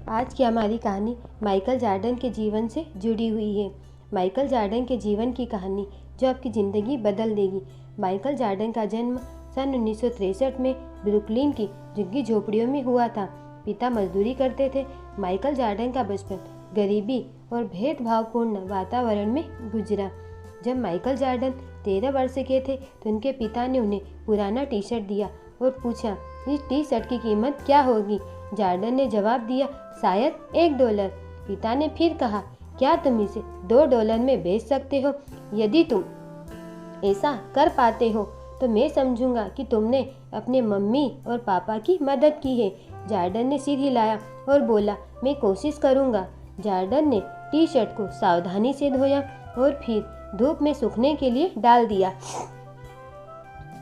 आज की हमारी कहानी माइकल जॉर्डन के जीवन से जुड़ी हुई है। माइकल जॉर्डन के जीवन की कहानी जो आपकी ज़िंदगी बदल देगी। माइकल जॉर्डन का जन्म सन 1963 में ब्रुकलिन की झुग्गी झोपड़ियों में हुआ था। पिता मजदूरी करते थे। माइकल जॉर्डन का बचपन गरीबी और भेदभावपूर्ण वातावरण में गुजरा। जब माइकल जॉर्डन 13 वर्ष के थे तो उनके पिता ने उन्हें पुराना टी शर्ट दिया और पूछा, इस टी शर्ट की कीमत क्या होगी? जॉर्डन ने जवाब दिया, शायद $1। पिता ने फिर कहा, क्या तुम इसे $2 में बेच सकते हो? यदि तुम ऐसा कर पाते हो तो मैं समझूंगा कि तुमने अपने मम्मी और पापा की मदद की है। जॉर्डन ने सिर हिलाया और बोला, मैं कोशिश करूंगा। जॉर्डन ने टी शर्ट को सावधानी से धोया और फिर धूप में सूखने के लिए डाल दिया।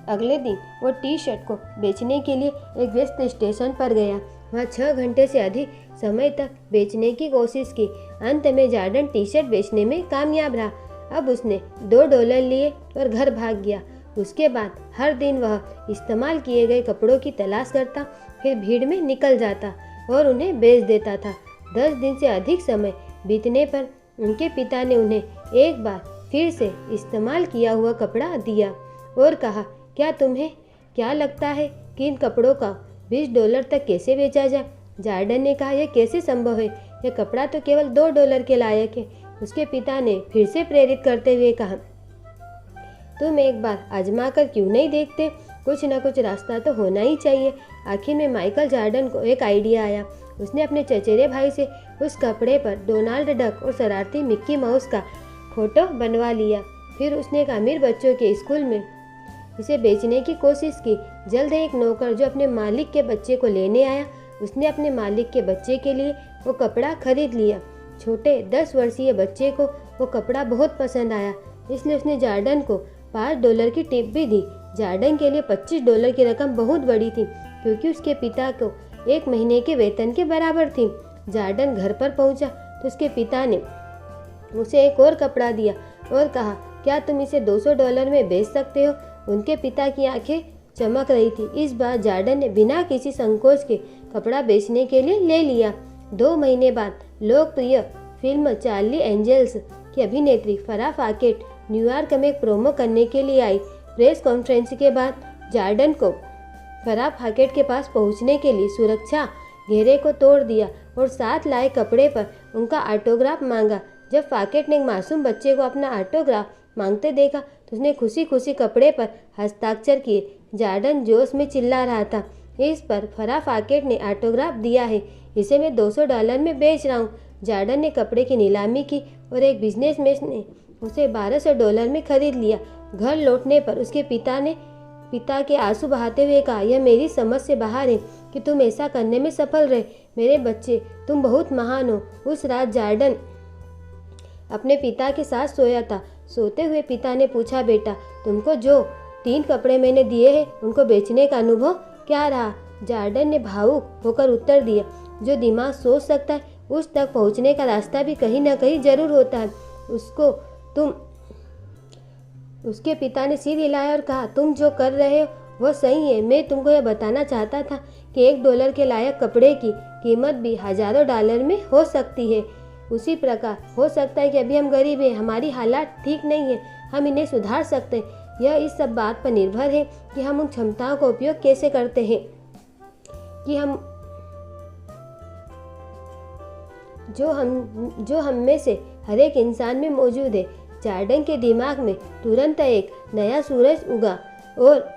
अगले दिन वो टी शर्ट को बेचने के लिए एक व्यस्त स्टेशन पर गया। वहाँ 6 घंटे से अधिक समय तक बेचने की कोशिश की। अंत में जॉर्डन टी शर्ट बेचने में कामयाब रहा। अब उसने $2 लिए और घर भाग गया। उसके बाद हर दिन वह इस्तेमाल किए गए कपड़ों की तलाश करता, फिर भीड़ में निकल जाता और उन्हें बेच देता था। 10 दिन से अधिक समय बीतने पर उनके पिता ने उन्हें एक बार फिर से इस्तेमाल किया हुआ कपड़ा दिया और कहा, क्या तुम्हें क्या लगता है कि इन कपड़ों का $20 तक कैसे बेचा जाए? जॉर्डन ने कहा, यह कैसे संभव है? यह कपड़ा तो केवल $2 के लायक है। उसके पिता ने फिर से प्रेरित करते हुए कहा, तुम एक बार आजमा कर क्यों नहीं देखते? कुछ न कुछ रास्ता तो होना ही चाहिए। आखिर में माइकल जॉर्डन को एक आइडिया आया। उसने अपने चचेरे भाई से उस कपड़े पर डोनाल्ड डक और शरारती मिक्की माउस का फोटो बनवा लिया। फिर उसने एक अमीर बच्चों के स्कूल में इसे बेचने की कोशिश की। जल्द ही एक नौकर जो अपने मालिक के बच्चे को लेने आया, उसने अपने मालिक के बच्चे के लिए वो कपड़ा खरीद लिया। छोटे 10 वर्षीय बच्चे को वो कपड़ा बहुत पसंद आया, इसलिए उसने जॉर्डन को $5 की टिप भी दी। जॉर्डन के लिए $25 की रकम बहुत बड़ी थी, क्योंकि उसके पिता को 1 महीने के वेतन के बराबर थी। जॉर्डन घर पर पहुंचा तो उसके पिता ने उसे एक और कपड़ा दिया और कहा, क्या तुम इसे $200 में बेच सकते हो? उनके पिता की आंखें चमक रही थी। इस बार जॉर्डन ने बिना किसी संकोच के कपड़ा बेचने के लिए ले लिया। 2 महीने बाद लोकप्रिय फिल्म चार्ली एंजल्स की अभिनेत्री फराह फाकेट न्यूयॉर्क में एक प्रोमो करने के लिए आई। प्रेस कॉन्फ्रेंस के बाद जॉर्डन को फराह फाकेट के पास पहुंचने के लिए सुरक्षा घेरे को तोड़ दिया और साथ लाए कपड़े पर उनका ऑटोग्राफ मांगा। जब फाकेट ने एक मासूम बच्चे को अपना ऑटोग्राफ मांगते देखा तो उसने खुशी खुशी कपड़े पर हस्ताक्षर किए। जॉर्डन जोश में चिल्ला रहा था, इस पर फराह फाकेट ने ऑटोग्राफ दिया है, इसे मैं $200 में बेच रहा हूँ। जॉर्डन ने कपड़े की नीलामी की और एक बिजनेसमैन ने उसे $1200 में खरीद लिया। घर लौटने पर उसके पिता के आंसू बहाते हुए कहा, यह मेरी समझ से बाहर है कि तुम ऐसा करने में सफल रहे। मेरे बच्चे, तुम बहुत महान हो। उस रात जॉर्डन अपने पिता के साथ सोया था। सोते हुए पिता ने पूछा, बेटा, तुमको जो 3 कपड़े मैंने दिए हैं उनको बेचने का अनुभव क्या रहा? जॉर्डन ने भावुक होकर उत्तर दिया, जो दिमाग सोच सकता है उस तक पहुंचने का रास्ता भी कहीं ना कहीं जरूर होता है। उसके पिता ने सिर हिलाया और कहा, तुम जो कर रहे हो वो सही है। मैं तुमको यह बताना चाहता था कि $1 के लायक कपड़े की कीमत भी हजारों डॉलर में हो सकती है। उसी प्रकार हो सकता है कि अभी हम गरीब हैं, हमारी हालात ठीक नहीं है, हम इन्हें सुधार सकते हैं। यह इस सब बात पर निर्भर है कि हम उन क्षमताओं का उपयोग कैसे करते हैं कि जो हम में से हर एक इंसान में मौजूद है। जॉर्डन के दिमाग में तुरंत एक नया सूरज उगा और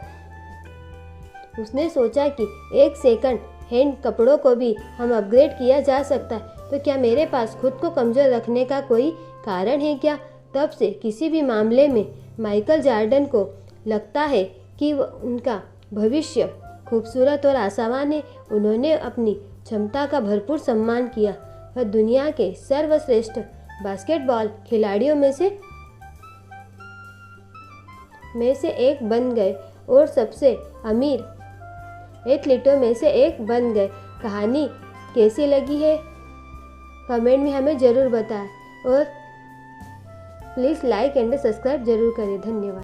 उसने सोचा कि एक सेकंड हैंड कपड़ों को भी हम अपग्रेड किया जा सकता है, तो क्या मेरे पास खुद को कमज़ोर रखने का कोई कारण है क्या? तब से किसी भी मामले में माइकल जॉर्डन को लगता है कि उनका भविष्य खूबसूरत और आशावान है। उन्होंने अपनी क्षमता का भरपूर सम्मान किया। वह दुनिया के सर्वश्रेष्ठ बास्केटबॉल खिलाड़ियों में से एक बन गए और सबसे अमीर एथलीटों में से एक बन गए। कहानी कैसी लगी है कमेंट में हमें ज़रूर बताएं और प्लीज़ लाइक एंड सब्सक्राइब जरूर करें। धन्यवाद।